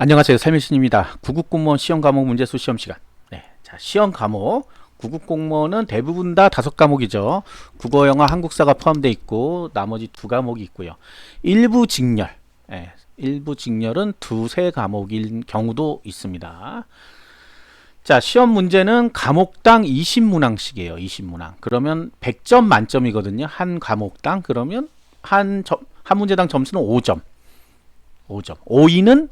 안녕하세요. 삶일신입니다. 구급공무원 시험 과목 문제수 시험 시간. 네, 자, 시험 과목 구급공무원은 대부분 다 5과목이죠. 국어, 영어, 한국사가 포함되어 있고 나머지 2과목이 있고요. 일부 직렬, 일부 직렬은 2~3과목인 경우도 있습니다. 자, 시험 문제는 과목당 20문항씩이에요. 20문항. 그러면 100점 만점이거든요. 한 과목당. 그러면 한 문제당 점수는 5점. 5점. 5위는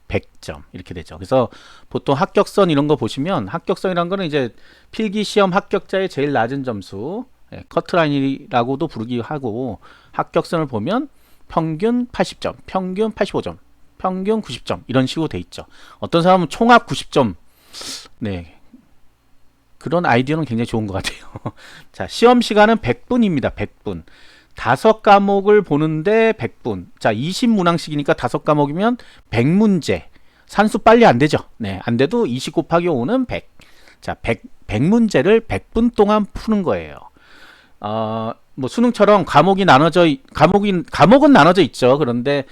100점 이렇게 되죠. 그래서 보통 합격선 이런 거 보시면 합격선이란 거는 이제 필기 시험 합격자의 제일 낮은 점수, 커트라인이라고도 부르기도 하고, 합격선을 보면 평균 80점, 평균 85점, 평균 90점 이런 식으로 돼 있죠. 어떤 사람은 총합 90점. 네. 그런 아이디어는 굉장히 좋은 것 같아요. 자, 시험 시간은 100분입니다. 100분. 5과목을 보는데 100분. 자, 20문항씩이니까 5과목이면 100문제. 산수 빨리 안 되죠. 네, 안 돼도 20 곱하기 5는 100. 자, 100문제를 100분 동안 푸는 거예요. 뭐 수능처럼 과목은 나눠져 있죠. 그런데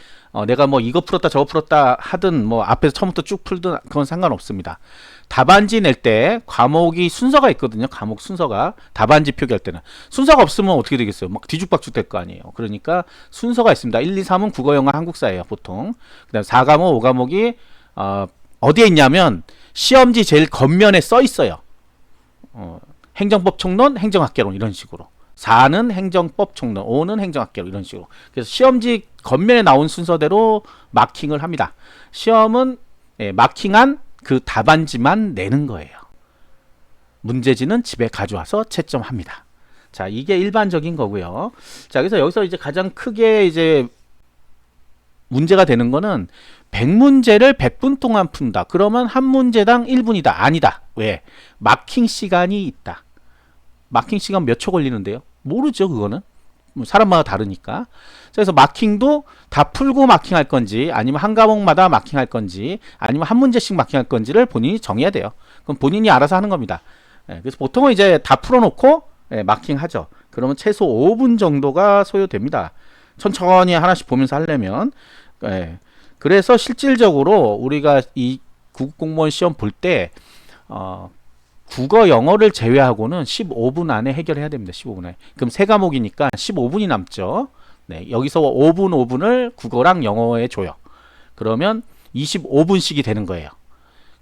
내가 뭐 이거 풀었다 저거 풀었다 하든 뭐 앞에서 처음부터 쭉 풀든 그건 상관없습니다. 답안지 낼 때 과목이 순서가 있거든요. 과목 순서가 답안지 표기할 때는 순서가 없으면 어떻게 되겠어요? 막 뒤죽박죽 될 거 아니에요. 그러니까 순서가 있습니다. 1, 2, 3은 국어, 영어, 한국사예요. 보통. 그다음 4과목, 5과목이 어디에 있냐면 시험지 제일 겉면에 써 있어요. 행정법 총론, 행정학개론 이런 식으로. 4는 행정법 총론, 5는 행정학개론 이런 식으로. 그래서 시험지 겉면에 나온 순서대로 마킹을 합니다. 시험은 마킹한 그 답안지만 내는 거예요. 문제지는 집에 가져와서 채점합니다. 자, 이게 일반적인 거고요. 자, 그래서 여기서 이제 가장 크게 이제 문제가 되는 거는 100문제를 100분 동안 푼다. 그러면 한 문제당 1분이다. 아니다. 왜? 마킹 시간이 있다. 마킹 시간 몇 초 걸리는데요? 모르죠, 그거는. 사람마다 다르니까. 그래서 마킹도 다 풀고 마킹할 건지, 아니면 한 과목마다 마킹할 건지, 아니면 한 문제씩 마킹할 건지를 본인이 정해야 돼요. 그럼 본인이 알아서 하는 겁니다. 그래서 보통은 이제 다 풀어놓고 마킹하죠. 그러면 최소 5분 정도가 소요됩니다. 천천히 하나씩 보면서 하려면. 그래서 실질적으로 우리가 이 국공무원 시험 볼 때 국어, 영어를 제외하고는 15분 안에 해결해야 됩니다. 15분 안에. 그럼 3과목이니까 15분이 남죠. 네, 여기서 5분, 5분을 국어랑 영어에 줘요. 그러면 25분씩이 되는 거예요.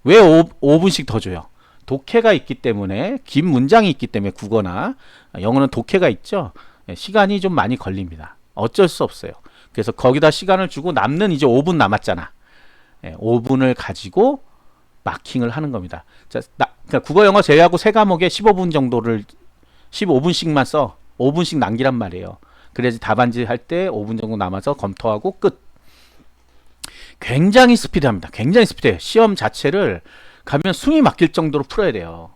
왜 5분씩 더 줘요? 독해가 있기 때문에, 긴 문장이 있기 때문에, 국어나 영어는 독해가 있죠. 시간이 좀 많이 걸립니다. 어쩔 수 없어요. 그래서 거기다 시간을 주고 남는 이제 5분 남았잖아. 5분을 가지고 마킹을 하는 겁니다. 자, 그러니까 국어, 영어 제외하고 3과목에 15분 정도를 15분씩만 써. 5분씩 남기란 말이에요. 그래야지 답안지 할 때 5분 정도 남아서 검토하고 끝. 굉장히 스피드합니다. 굉장히 스피드해요. 시험 자체를 가면 숨이 막힐 정도로 풀어야 돼요.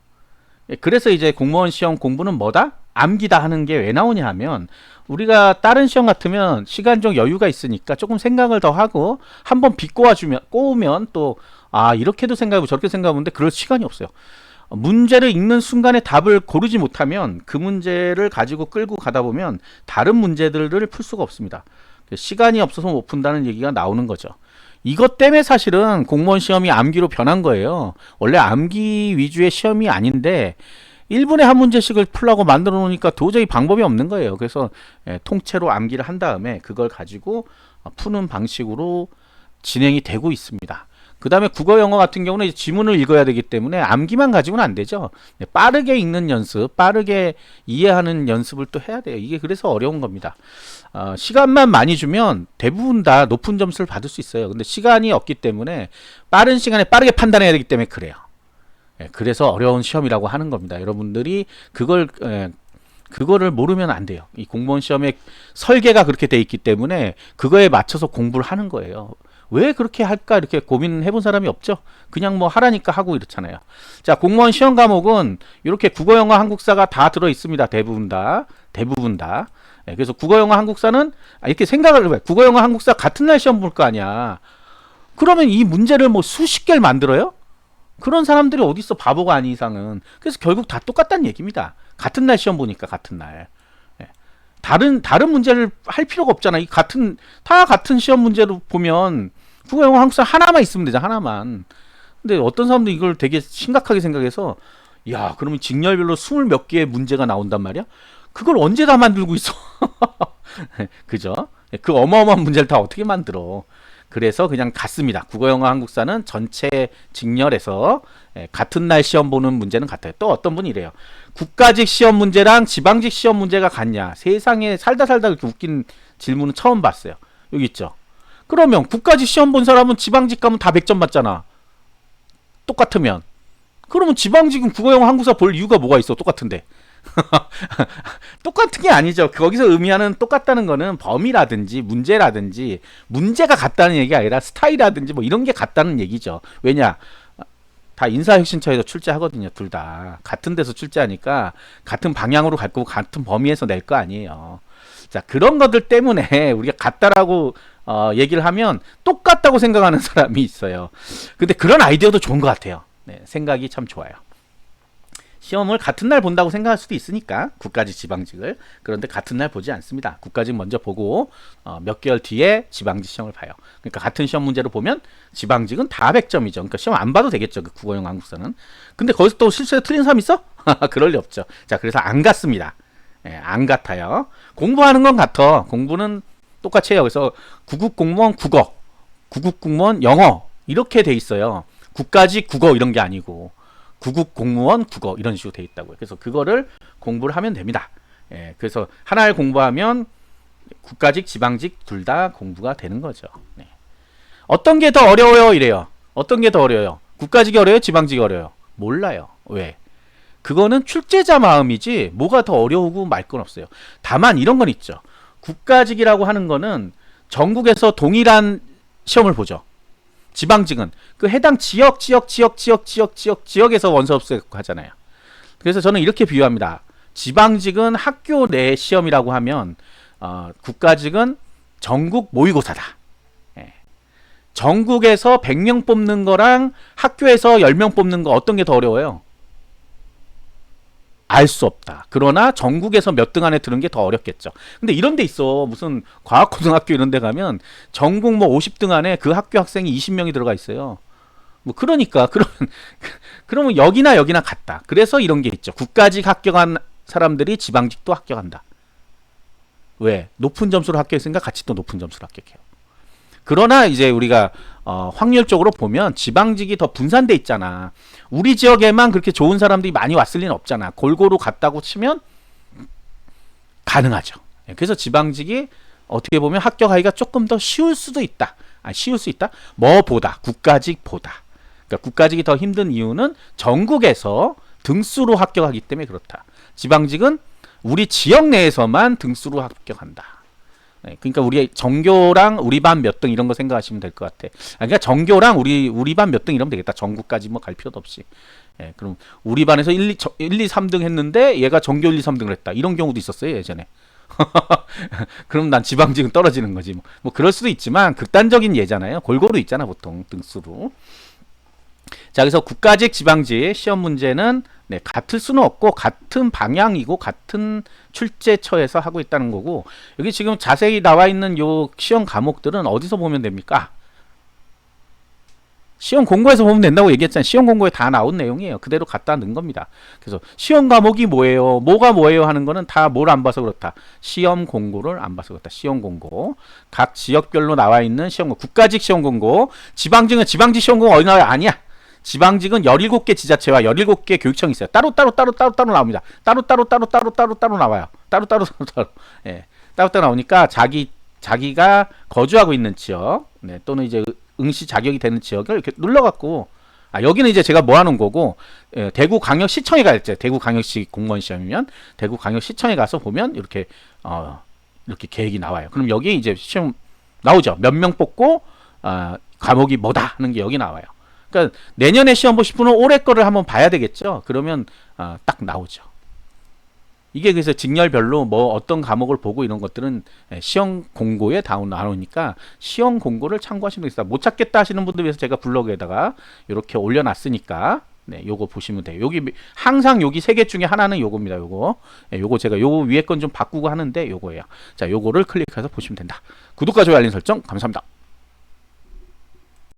그래서 이제 공무원 시험 공부는 뭐다? 암기다 하는 게 왜 나오냐 하면, 우리가 다른 시험 같으면 시간적 여유가 있으니까 조금 생각을 더 하고 한번 꼬우면 또 이렇게도 생각하고 저렇게 생각하는데 그럴 시간이 없어요. 문제를 읽는 순간에 답을 고르지 못하면 그 문제를 가지고 끌고 가다 보면 다른 문제들을 풀 수가 없습니다. 시간이 없어서 못 푼다는 얘기가 나오는 거죠. 이것 때문에 사실은 공무원 시험이 암기로 변한 거예요. 원래 암기 위주의 시험이 아닌데 1분에 한 문제씩을 풀라고 만들어 놓으니까 도저히 방법이 없는 거예요. 그래서 통째로 암기를 한 다음에 그걸 가지고 푸는 방식으로 진행이 되고 있습니다. 그 다음에 국어, 영어 같은 경우는 이제 지문을 읽어야 되기 때문에 암기만 가지고는 안 되죠. 빠르게 읽는 연습, 빠르게 이해하는 연습을 또 해야 돼요. 이게 그래서 어려운 겁니다. 시간만 많이 주면 대부분 다 높은 점수를 받을 수 있어요. 근데 시간이 없기 때문에 빠른 시간에 빠르게 판단해야 되기 때문에 그래요. 그래서 어려운 시험이라고 하는 겁니다. 여러분들이 그거를 모르면 안 돼요. 이 공무원 시험의 설계가 그렇게 돼 있기 때문에 그거에 맞춰서 공부를 하는 거예요. 왜 그렇게 할까 이렇게 고민해 본 사람이 없죠. 그냥 뭐 하라니까 하고 이렇잖아요. 자, 공무원 시험 과목은 이렇게 국어, 영어, 한국사가 다 들어 있습니다. 대부분 다. 그래서 국어, 영어, 한국사는 이렇게 생각을 해봐요. 국어, 영어, 한국사 같은 날 시험 볼 거 아니야. 그러면 이 문제를 뭐 수십 개를 만들어요? 그런 사람들이 어디 있어, 바보가 아닌 이상은. 그래서 결국 다 똑같다는 얘기입니다. 같은 날 시험 보니까 같은 날. 다른 문제를 할 필요가 없잖아. 다 같은 시험 문제로 보면 국어, 영어, 한국사 하나만 있으면 되잖아. 하나만. 근데 어떤 사람도 이걸 되게 심각하게 생각해서 야, 그러면 직렬별로 20몇 개의 문제가 나온단 말이야? 그걸 언제 다 만들고 있어? 그죠? 그 어마어마한 문제를 다 어떻게 만들어? 그래서 그냥 같습니다. 국어, 영어, 한국사는 전체 직렬에서 같은 날 시험 보는 문제는 같아요. 또 어떤 분이 이래요. 국가직 시험 문제랑 지방직 시험 문제가 같냐? 세상에 살다 그렇게 웃긴 질문은 처음 봤어요. 여기 있죠. 그러면 국가직 시험 본 사람은 지방직 가면 다 100점 맞잖아. 똑같으면. 그러면 지방직은 국어, 영어, 한국사 볼 이유가 뭐가 있어? 똑같은데. 똑같은 게 아니죠. 거기서 의미하는 똑같다는 거는 범위라든지 문제라든지 문제가 같다는 얘기가 아니라 스타일이라든지 뭐 이런 게 같다는 얘기죠. 왜냐? 다 인사혁신처에서 출제하거든요. 둘 다. 같은 데서 출제하니까 같은 방향으로 갈 거고 같은 범위에서 낼 거 아니에요. 자, 그런 것들 때문에 우리가 같다라고 얘기를 하면 똑같다고 생각하는 사람이 있어요. 근데 그런 아이디어도 좋은 것 같아요. 네, 생각이 참 좋아요. 시험을 같은 날 본다고 생각할 수도 있으니까 국가직 지방직을. 그런데 같은 날 보지 않습니다. 국가직 먼저 보고 몇 개월 뒤에 지방직 시험을 봐요. 그러니까 같은 시험 문제로 보면 지방직은 다 100점이죠. 그러니까 시험 안 봐도 되겠죠. 그 국어, 영어, 한국사는. 근데 거기서 또 실수에 틀린 사람 있어? 그럴 리 없죠. 자, 그래서 안 같습니다. 예, 안 같아요. 공부하는 건 같아. 공부는 똑같이 해요. 그래서 구급 공무원 국어, 구급 공무원 영어 이렇게 돼 있어요. 국가직 국어 이런 게 아니고 구급 공무원 국어 이런 식으로 돼 있다고요. 그래서 그거를 공부를 하면 됩니다. 예, 그래서 하나를 공부하면 국가직, 지방직 둘 다 공부가 되는 거죠. 네. 어떤 게 더 어려워요? 이래요. 어떤 게 더 어려워요? 국가직이 어려워요? 지방직이 어려워요? 몰라요. 왜? 그거는 출제자 마음이지 뭐가 더 어려우고 말 건 없어요. 다만 이런 건 있죠. 국가직이라고 하는 거는 전국에서 동일한 시험을 보죠. 지방직은 그 해당 지역에서 원서 접수하고 하잖아요. 그래서 저는 이렇게 비유합니다. 지방직은 학교 내 시험이라고 하면 국가직은 전국 모의고사다. 예. 전국에서 100명 뽑는 거랑 학교에서 10명 뽑는 거 어떤 게 더 어려워요? 알 수 없다. 그러나 전국에서 몇 등 안에 드는 게 더 어렵겠죠. 근데 이런 데 있어. 무슨 과학고등학교 이런 데 가면 전국 뭐 50등 안에 그 학교 학생이 20명이 들어가 있어요. 뭐 그러니까 그러면 여기나 같다. 그래서 이런 게 있죠. 국가직 합격한 사람들이 지방직도 합격한다. 왜? 높은 점수로 합격했으니까 같이 또 높은 점수로 합격해요. 그러나 이제 우리가 확률적으로 보면 지방직이 더 분산돼 있잖아. 우리 지역에만 그렇게 좋은 사람들이 많이 왔을 리는 없잖아. 골고루 갔다고 치면 가능하죠. 그래서 지방직이 어떻게 보면 합격하기가 조금 더 쉬울 수도 있다. 쉬울 수 있다? 뭐보다? 국가직보다. 그러니까 국가직이 더 힘든 이유는 전국에서 등수로 합격하기 때문에 그렇다. 지방직은 우리 지역 내에서만 등수로 합격한다. 그러니까 우리 전교랑 우리 반 몇 등 이런 거 생각하시면 될 것 같아. 그러니까 전교랑 우리 반 몇 등 이러면 되겠다. 전국까지 뭐 갈 필요도 없이. 예, 그럼 우리 반에서 1, 2, 3등 했는데 얘가 전교 1, 2, 3등을 했다. 이런 경우도 있었어요, 예전에. 그럼 난 지방직은 떨어지는 거지. 뭐 그럴 수도 있지만 극단적인 예잖아요. 골고루 있잖아, 보통 등수로. 자, 그래서 국가직, 지방직 시험 문제는 같을 수는 없고 같은 방향이고 같은 출제처에서 하고 있다는 거고, 여기 지금 자세히 나와 있는 요 시험 과목들은 어디서 보면 됩니까? 시험 공고에서 보면 된다고 얘기했잖아요. 시험 공고에 다 나온 내용이에요. 그대로 갖다 넣은 겁니다. 그래서 시험 과목이 뭐예요? 뭐가 뭐예요? 하는 거는 다 뭘 안 봐서 그렇다. 시험 공고를 안 봐서 그렇다. 시험 공고. 각 지역별로 나와 있는 시험 공고. 국가직 시험 공고. 지방직은 지방직 시험 공고 어디 나와요? 아니야. 지방직은 17개 지자체와 17개 교육청이 있어요. 따로 나옵니다. 따로 나와요. 따로. 예. 따로 나오니까 자기가 거주하고 있는 지역, 또는 이제 응시 자격이 되는 지역을 이렇게 눌러갖고, 여기는 이제 제가 모아놓은 거고, 대구광역시청에 갈지, 대구광역시 공무원 시험이면 대구광역시청에 가서 보면 이렇게 계획이 나와요. 그럼 여기 이제 시험 나오죠. 몇 명 뽑고 과목이 뭐다 하는 게 여기 나와요. 그러니까 내년에 시험 보실 분은 올해 거를 한번 봐야 되겠죠. 그러면 딱 나오죠. 이게 그래서 직렬별로 뭐 어떤 과목을 보고 이런 것들은 시험 공고에 나오니까 시험 공고를 참고하시면 되겠습니다. 못 찾겠다 하시는 분들 위해서 제가 블로그에다가 이렇게 올려놨으니까 요거 보시면 돼요. 여기 항상 여기 세 개 중에 하나는 요겁니다. 요거 제가 요 위에 건 좀 바꾸고 하는데 요거예요. 자, 요거를 클릭해서 보시면 된다. 구독과 좋아요 알림 설정 감사합니다.